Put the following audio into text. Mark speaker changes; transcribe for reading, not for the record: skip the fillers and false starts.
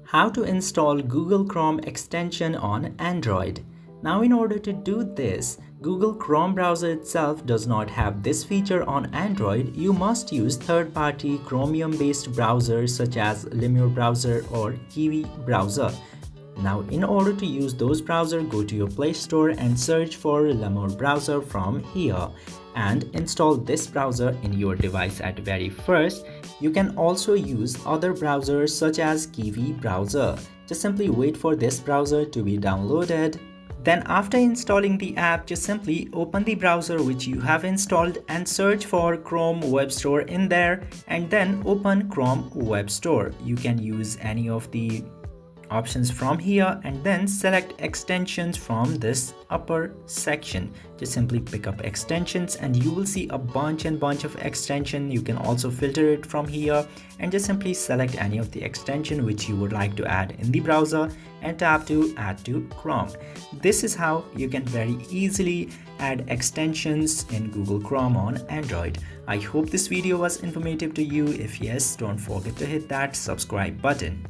Speaker 1: How to install Google Chrome extension on Android. Now in order to do this, Google Chrome browser itself does not have this feature on Android. You must use third-party Chromium-based browsers such as Lemur browser or Kiwi browser. Now in order to use those browsers, go to your Play Store and search for Lemur browser from here and install this browser in your device at very first. You can also use other browsers such as Kiwi browser. Just simply wait for this browser to be downloaded. Then after installing the app, just simply open the browser which you have installed and search for Chrome Web Store in there, and then open Chrome Web Store. You can use any of the options from here and then select extensions from this upper section. Just simply pick up extensions and you will see a bunch of extension. You can also filter it from here and just simply select any of the extension which you would like to add in the browser and tap to add to Chrome. This is how you can very easily add extensions in Google Chrome on Android. I hope this video was informative to you. If yes, don't forget to hit that subscribe button.